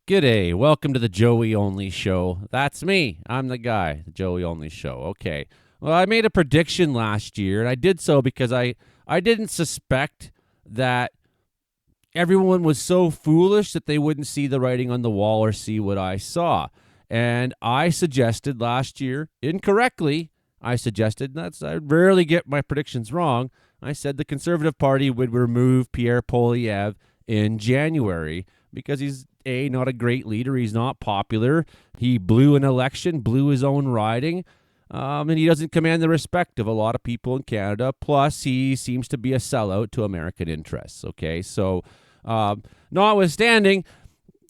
G'day, welcome to the Joey Only Show. That's me. I'm the guy, the Joey Only Show. Okay. Well, I made a prediction last year, and I did so because I didn't suspect that everyone was so foolish that they wouldn't see the writing on the wall or see what I saw. And I suggested last year, incorrectly, I rarely get my predictions wrong. I said the Conservative Party would remove Pierre Poilievre in January because he's not a great leader. He's not popular. He blew an election, blew his own riding, and he doesn't command the respect of a lot of people in Canada. Plus, he seems to be a sellout to American interests. Okay, so notwithstanding,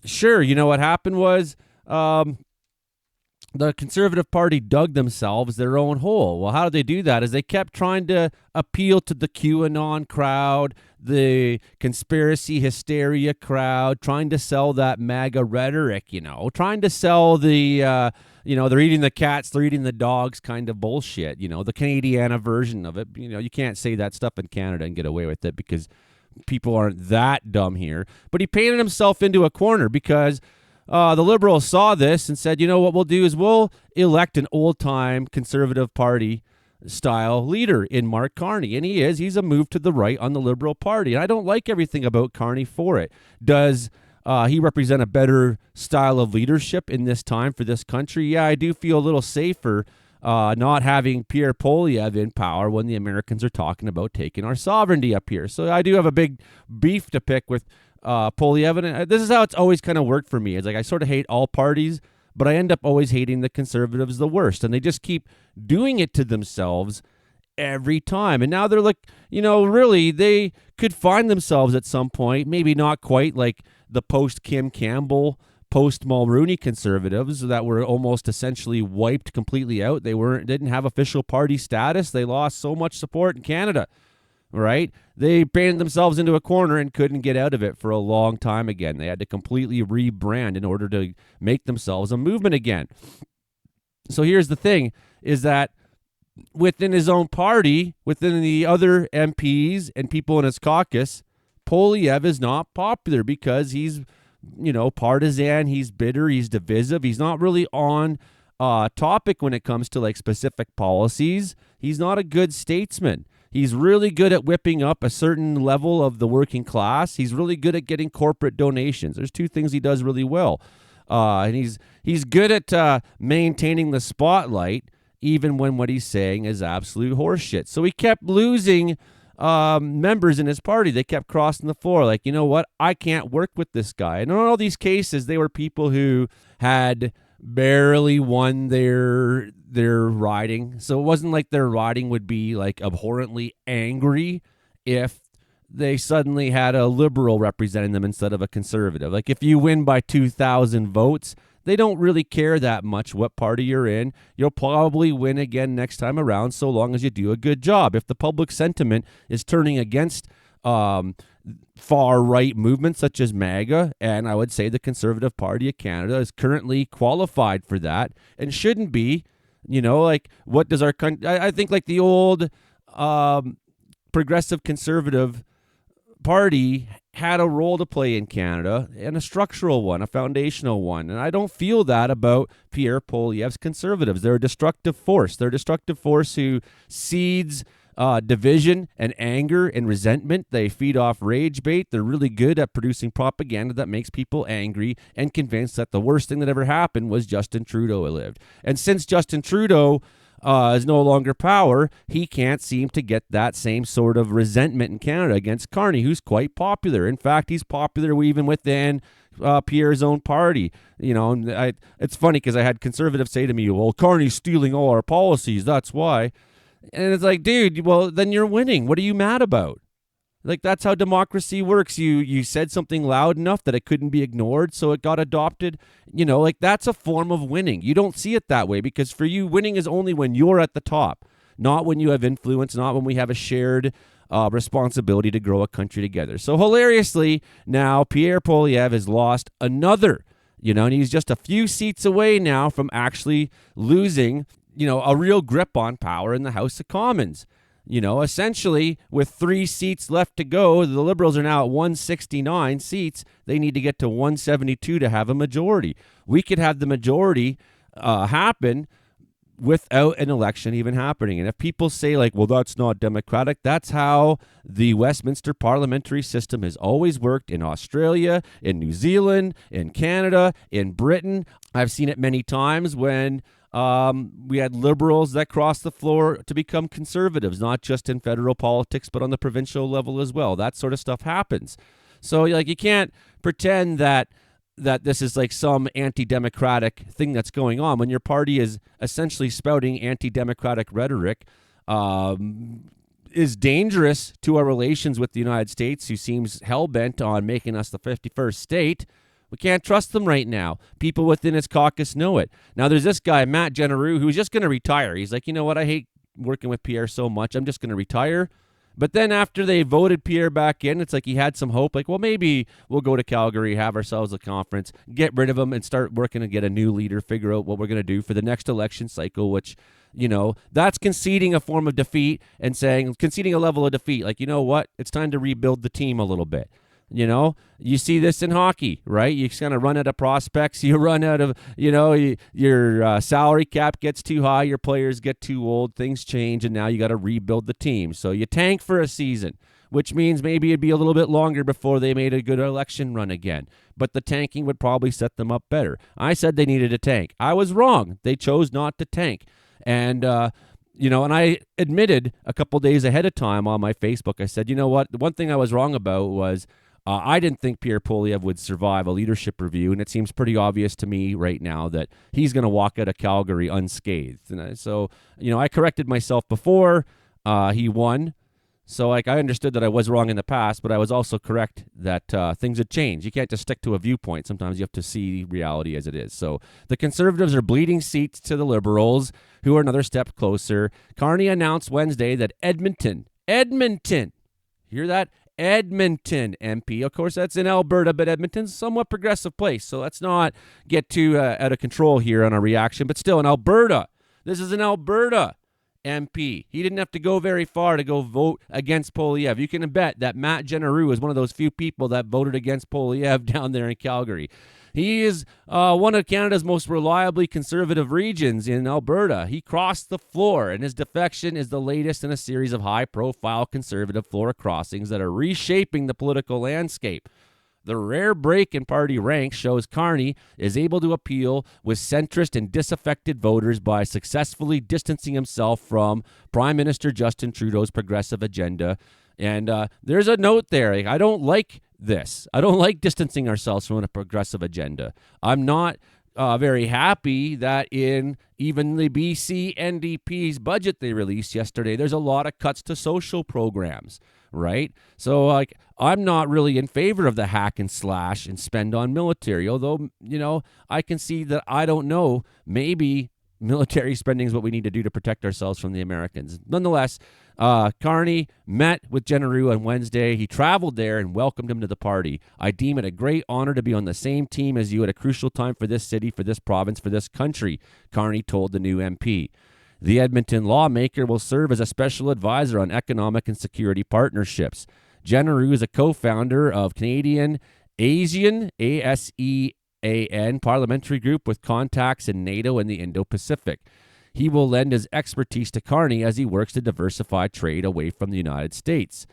sure, you know what happened was the Conservative Party dug themselves their own hole. Well, how did they do that? Is they kept trying to appeal to the QAnon crowd, the conspiracy hysteria crowd, trying to sell that MAGA rhetoric, trying to sell the, they're eating the cats, they're eating the dogs kind of bullshit, the Canadiana version of it. You can't say that stuff in Canada and get away with it because people aren't that dumb here. But he painted himself into a corner because the Liberals saw this and said, what we'll do is we'll elect an old-time Conservative Party style leader in Mark Carney. And he's a move to the right on the Liberal Party. And I don't like everything about Carney for it. Does he represent a better style of leadership in this time for this country? Yeah, I do feel a little safer not having Pierre Poilievre in power when the Americans are talking about taking our sovereignty up here. So I do have a big beef to pick with Poilievre. And this is how it's always kind of worked for me. It's like I sort of hate all parties, but I end up always hating the Conservatives the worst. And they just keep doing it to themselves every time. And now they're like, really, they could find themselves at some point, maybe not quite like the post-Kim Campbell, post-Mulroney Conservatives that were almost essentially wiped completely out. They didn't have official party status. They lost so much support in Canada. Right? They painted themselves into a corner and couldn't get out of it for a long time again. They had to completely rebrand in order to make themselves a movement again. So here's the thing, is that within his own party, within the other MPs and people in his caucus, Poilievre is not popular because he's, partisan, he's bitter, he's divisive, he's not really on topic when it comes to like specific policies. He's not a good statesman. He's really good at whipping up a certain level of the working class. He's really good at getting corporate donations. There's two things he does really well. And he's good at maintaining the spotlight, even when what he's saying is absolute horseshit. So he kept losing members in his party. They kept crossing the floor. Like, you know what? I can't work with this guy. And in all these cases, they were people who had barely won their riding. So it wasn't like their riding would be like abhorrently angry if they suddenly had a liberal representing them instead of a conservative. Like if you win by 2,000 votes, they don't really care that much what party you're in. You'll probably win again next time around so long as you do a good job. If the public sentiment is turning against far-right movements such as MAGA, and I would say the Conservative Party of Canada is currently qualified for that and shouldn't be. Like what does our country... I think like the old progressive conservative party had a role to play in Canada, and a structural one, a foundational one. And I don't feel that about Pierre Poilievre's Conservatives. They're a destructive force. They're a destructive force who seeds division and anger and resentment. They feed off rage bait. They're really good at producing propaganda that makes people angry and convinced that the worst thing that ever happened was Justin Trudeau lived. And since Justin Trudeau is no longer power, he can't seem to get that same sort of resentment in Canada against Carney, who's quite popular. In fact, he's popular even within Pierre's own party. It's funny because I had conservatives say to me, well, Carney's stealing all our policies, that's why. And it's like, dude, well, then you're winning. What are you mad about? Like, that's how democracy works. You said something loud enough that it couldn't be ignored, so it got adopted. Like, that's a form of winning. You don't see it that way because for you, winning is only when you're at the top, not when you have influence, not when we have a shared responsibility to grow a country together. So hilariously, now Pierre Poilievre has lost another, and he's just a few seats away now from actually losing a real grip on power in the House of Commons. Essentially, with 3 seats left to go, the Liberals are now at 169 seats. They need to get to 172 to have a majority. We could have the majority happen without an election even happening. And if people say, like, well, that's not democratic, that's how the Westminster parliamentary system has always worked in Australia, in New Zealand, in Canada, in Britain. I've seen it many times when we had Liberals that crossed the floor to become Conservatives, not just in federal politics, but on the provincial level as well. That sort of stuff happens. So, like, you can't pretend that this is like some anti-democratic thing that's going on when your party is essentially spouting anti-democratic rhetoric, is dangerous to our relations with the United States, who seems hell-bent on making us the 51st state. We can't trust them right now. People within his caucus know it. Now, there's this guy, Matt Genereux, who's just going to retire. He's like, you know what? I hate working with Pierre so much. I'm just going to retire. But then after they voted Pierre back in, it's like he had some hope. Like, well, maybe we'll go to Calgary, have ourselves a conference, get rid of him, and start working to get a new leader, figure out what we're going to do for the next election cycle, which, that's conceding a form of defeat and conceding a level of defeat. Like, you know what? It's time to rebuild the team a little bit. You see this in hockey, right? You kind of run out of prospects. You run out of, your salary cap gets too high. Your players get too old. Things change, and now you got to rebuild the team. So you tank for a season, which means maybe it'd be a little bit longer before they made a good election run again. But the tanking would probably set them up better. I said they needed a tank. I was wrong. They chose not to tank. And, and I admitted a couple days ahead of time on my Facebook, I said, you know what? The one thing I was wrong about was I didn't think Pierre Poilievre would survive a leadership review, and it seems pretty obvious to me right now that he's going to walk out of Calgary unscathed. And so, I corrected myself before he won. So, I understood that I was wrong in the past, but I was also correct that things had changed. You can't just stick to a viewpoint. Sometimes you have to see reality as it is. So, the Conservatives are bleeding seats to the Liberals, who are another step closer. Carney announced Wednesday that Edmonton, hear that? Edmonton MP. Of course, that's in Alberta, but Edmonton's a somewhat progressive place, so let's not get too out of control here on our reaction. But still, in Alberta, this is an Alberta MP. He didn't have to go very far to go vote against Poilievre. You can bet that Matt Genereux is one of those few people that voted against Poilievre down there in Calgary. He is one of Canada's most reliably conservative regions in Alberta. He crossed the floor, and his defection is the latest in a series of high-profile conservative floor crossings that are reshaping the political landscape. The rare break in party ranks shows Carney is able to appeal with centrist and disaffected voters by successfully distancing himself from Prime Minister Justin Trudeau's progressive agenda. And there's a note there. I don't like this. I don't like distancing ourselves from a progressive agenda. I'm not very happy that in even the BC NDP's budget they released yesterday, there's a lot of cuts to social programs, right? So, I'm not really in favor of the hack and slash and spend on military, although, I can see that I don't know, maybe military spending is what we need to do to protect ourselves from the Americans. Nonetheless, Carney met with Genereux on Wednesday. He traveled there and welcomed him to the party. I deem it a great honor to be on the same team as you at a crucial time for this city, for this province, for this country, Carney told the new MP. The Edmonton lawmaker will serve as a special advisor on economic and security partnerships. Genereux is a co-founder of Canadian ASEAN, ASEAN parliamentary group with contacts in NATO and the Indo-Pacific. He will lend his expertise to Carney as he works to diversify trade away from the United States.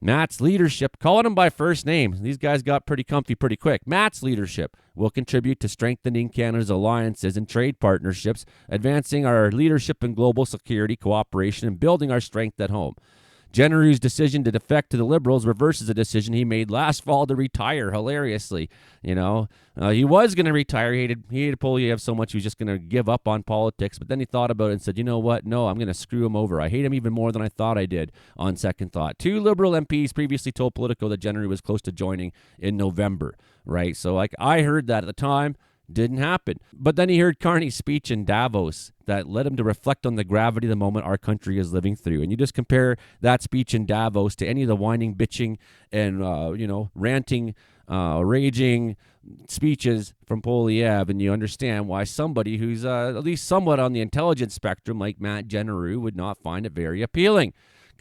Matt's leadership, calling him by first name, these guys got pretty comfy pretty quick. Matt's leadership will contribute to strengthening Canada's alliances and trade partnerships, advancing our leadership in global security cooperation, and building our strength at home. Genereux's decision to defect to the Liberals reverses a decision he made last fall to retire, hilariously. He was going to retire. He hated Poilievre so much he was just going to give up on politics. But then he thought about it and said, you know what? No, I'm going to screw him over. I hate him even more than I thought I did on second thought. 2 Liberal MPs previously told Politico that Genereux was close to joining in November, right? So I heard that at the time. Didn't happen. But then he heard Carney's speech in Davos that led him to reflect on the gravity of the moment our country is living through. And you just compare that speech in Davos to any of the whining, bitching, and, ranting, raging speeches from Poilievre, and you understand why somebody who's at least somewhat on the intelligence spectrum like Matt Genereux would not find it very appealing.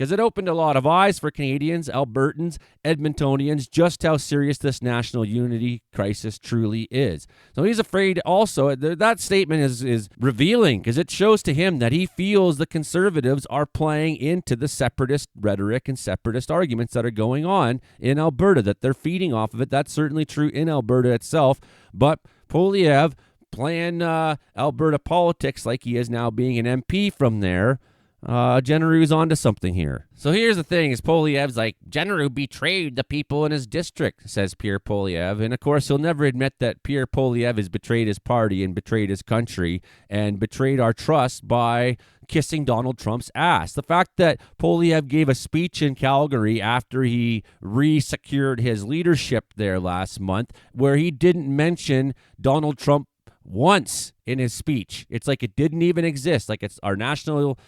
because it opened a lot of eyes for Canadians, Albertans, Edmontonians, just how serious this national unity crisis truly is. So he's afraid also. That statement is revealing because it shows to him that he feels the Conservatives are playing into the separatist rhetoric and separatist arguments that are going on in Alberta, that they're feeding off of it. That's certainly true in Alberta itself. But Poilievre, playing Alberta politics like he is now being an MP from there, Generu's onto something here. So here's the thing, is Poilievre's like, Generu betrayed the people in his district, says Pierre Poilievre. And of course, he'll never admit that Pierre Poilievre has betrayed his party and betrayed his country and betrayed our trust by kissing Donald Trump's ass. The fact that Poilievre gave a speech in Calgary after he re-secured his leadership there last month, where he didn't mention Donald Trump once in his speech. It's like it didn't even exist. Like, it's our national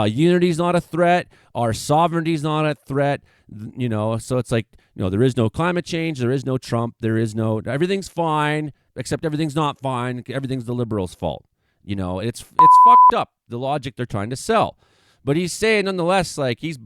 unity is not a threat. Our sovereignty is not a threat. So it's like, there is no climate change. There is no Trump. Everything's fine, except everything's not fine. Everything's the Liberals' fault. It's fucked up, the logic they're trying to sell. But he's saying nonetheless, like, he's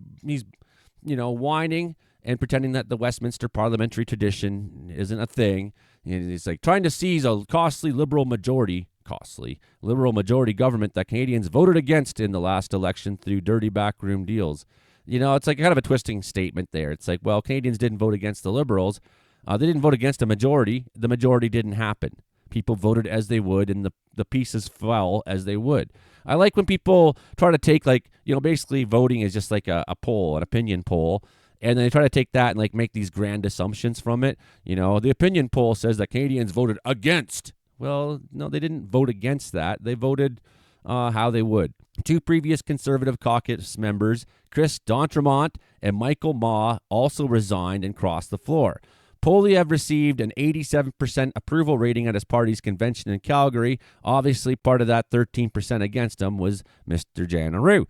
whining and pretending that the Westminster parliamentary tradition isn't a thing. And he's like trying to seize a costly liberal majority government that Canadians voted against in the last election through dirty backroom deals. It's like kind of a twisting statement there. It's like, well, Canadians didn't vote against the Liberals. They didn't vote against a majority. The majority didn't happen. People voted as they would, and the pieces fell as they would. I like when people try to take, like, basically voting is just like a poll, an opinion poll. And then they try to take that and like make these grand assumptions from it. The opinion poll says that Canadians voted against. Well, no, they didn't vote against that. They voted how they would. Two previous Conservative caucus members, Chris D'Entremont and Michael Ma, also resigned and crossed the floor. Poilievre received an 87% approval rating at his party's convention in Calgary. Obviously, part of that 13% against him was Mr. Generu.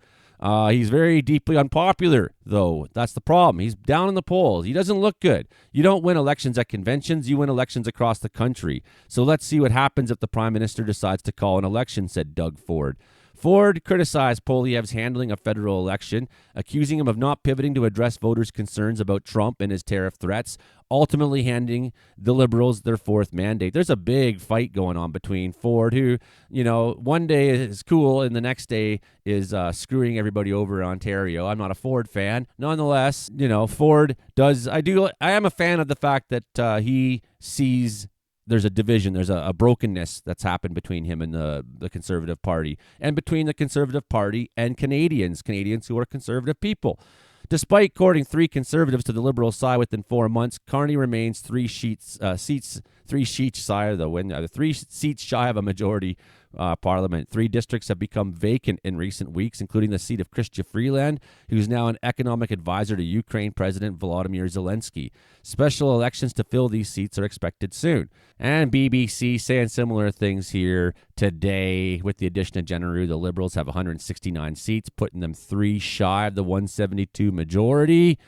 He's very deeply unpopular, though. That's the problem. He's down in the polls. He doesn't look good. You don't win elections at conventions. You win elections across the country. So let's see what happens if the Prime Minister decides to call an election, said Doug Ford. Ford criticized Poilievre's handling of federal election, accusing him of not pivoting to address voters' concerns about Trump and his tariff threats, ultimately handing the Liberals their fourth mandate. There's a big fight going on between Ford, who, one day is cool and the next day is screwing everybody over in Ontario. I'm not a Ford fan. Nonetheless, Ford does. I am a fan of the fact that he sees there's a division, there's a brokenness that's happened between him and the Conservative Party, and between the Conservative Party and Canadians who are conservative people. Despite courting three Conservatives to the Liberal side within 4 months, Carney remains three seats shy of the win. 3 seats shy of a majority parliament. 3 districts have become vacant in recent weeks, including the seat of Chrystia Freeland, who's now an economic advisor to Ukraine President Volodymyr Zelensky. Special elections to fill these seats are expected soon. And BBC saying similar things here today. With the addition of Generu, the Liberals have 169 seats, putting them 3 shy of the 172 majority.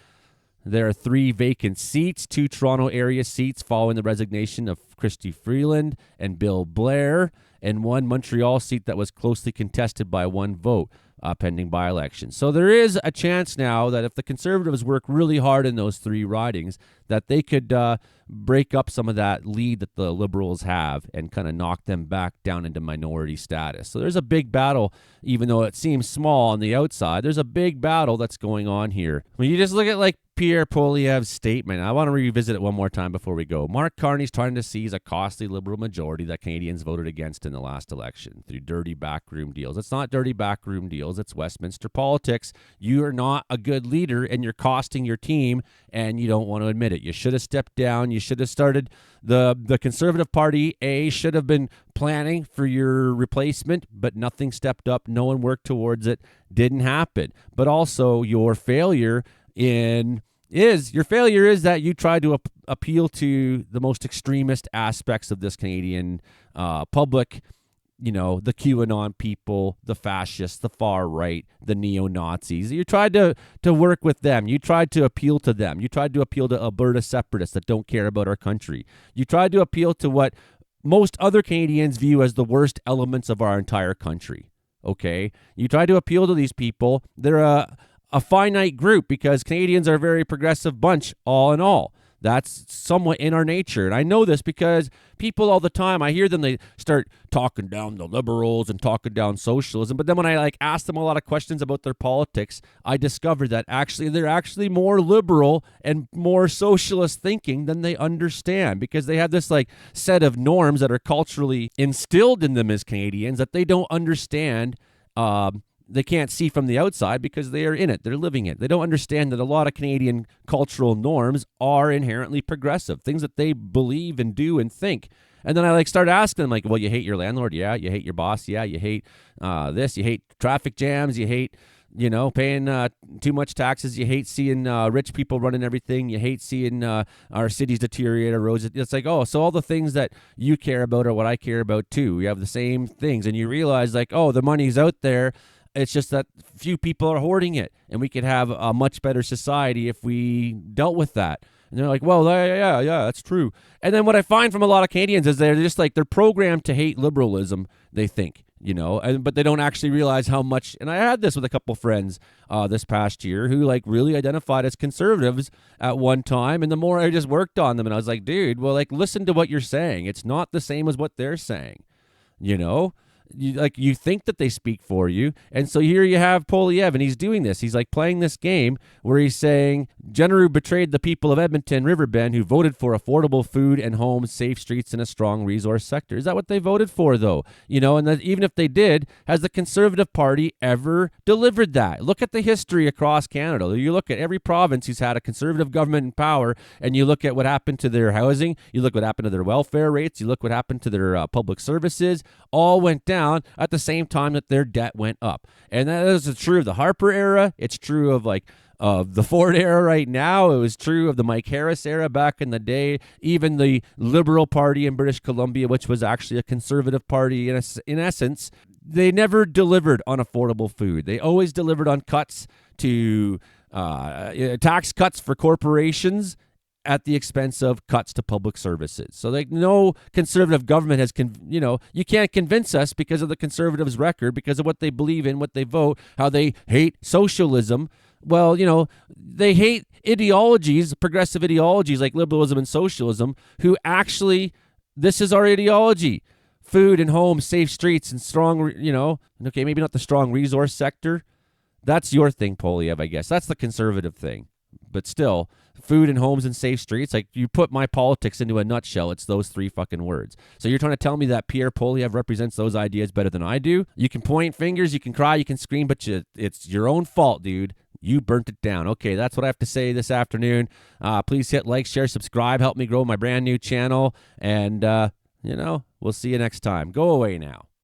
There are 3 vacant seats, 2 Toronto area seats following the resignation of Chrystia Freeland and Bill Blair, and 1 Montreal seat that was closely contested by 1 vote, pending by-election. So there is a chance now that if the Conservatives work really hard in those 3 ridings, that they could break up some of that lead that the Liberals have and kind of knock them back down into minority status. So there's a big battle, even though it seems small on the outside. There's a big battle that's going on here. When you just look at like Pierre Poilievre's statement, I want to revisit it one more time before we go. Mark Carney's trying to seize a costly Liberal majority that Canadians voted against in the last election through dirty backroom deals. It's not dirty backroom deals. It's Westminster politics. You are not a good leader and you're costing your team, and you don't want to admit it. You should have stepped down. You should have started the Conservative Party should have been planning for your replacement, but nothing stepped up. No one worked towards it. Didn't happen. But also your failure is that you tried to appeal to the most extremist aspects of this Canadian public, the QAnon people, the fascists, the far right, the neo-Nazis. You tried to work with them. You tried to appeal to them. You tried to appeal to Alberta separatists that don't care about our country. You tried to appeal to what most other Canadians view as the worst elements of our entire country. Okay? You tried to appeal to these people. They're a finite group because Canadians are a very progressive bunch, all in all. That's somewhat in our nature. And I know this because people all the time, I hear them, they start talking down the liberals and talking down socialism. But then when I ask them a lot of questions about their politics, I discover that actually they're actually more liberal and more socialist thinking than they understand, because they have this set of norms that are culturally instilled in them as Canadians that they don't understand. They can't see from the outside because they are in it. They're living it. They don't understand that a lot of Canadian cultural norms are inherently progressive, things that they believe and do and think. And then I start asking them well, you hate your landlord? Yeah. You hate your boss? Yeah. You hate this? You hate traffic jams? You hate, paying too much taxes? You hate seeing rich people running everything? You hate seeing our cities deteriorate, our roads? It's so all the things that you care about are what I care about too. We have the same things. And you realize the money's out there. It's just that few people are hoarding it, and we could have a much better society if we dealt with that. And they're well, yeah, that's true. And then what I find from a lot of Canadians is they're just they're programmed to hate liberalism, they think, but they don't actually realize how much. And I had this with a couple friends this past year who really identified as conservatives at one time. And the more I just worked on them, and I was dude, well, listen to what you're saying. It's not the same as what they're saying, You think that they speak for you. And so here you have Poilievre, and he's doing this. He's playing this game where he's saying General betrayed the people of Edmonton, Riverbend, who voted for affordable food and homes, safe streets, and a strong resource sector. Is that what they voted for, though? And that even if they did, has the Conservative Party ever delivered that? Look at the history across Canada. You look at every province who's had a Conservative government in power, and you look at what happened to their housing, you look what happened to their welfare rates, you look what happened to their public services, all went down at the same time that their debt went up. And that is true of the Harper era. It's true of the Ford era right now. It was true of the Mike Harris era back in the day. Even the Liberal Party in British Columbia, which was actually a conservative party in essence, they never delivered on affordable food. They always delivered on cuts to tax cuts for corporations at the expense of cuts to public services. So no conservative government has, you can't convince us because of the Conservatives' record, because of what they believe in, what they vote, how they hate socialism. Well, they hate ideologies, progressive ideologies like liberalism and socialism, who actually, this is our ideology. Food and homes, safe streets, and strong, okay, maybe not the strong resource sector. That's your thing, Poilievre, I guess. That's the conservative thing. But still, food and homes and safe streets, you put my politics into a nutshell, it's those three fucking words. So you're trying to tell me that Pierre Poilievre represents those ideas better than I do? You can point fingers, you can cry, you can scream, but it's your own fault, dude. You burnt it down. Okay, that's what I have to say this afternoon. Please hit like, share, subscribe, help me grow my brand new channel, and we'll see you next time. Go away now.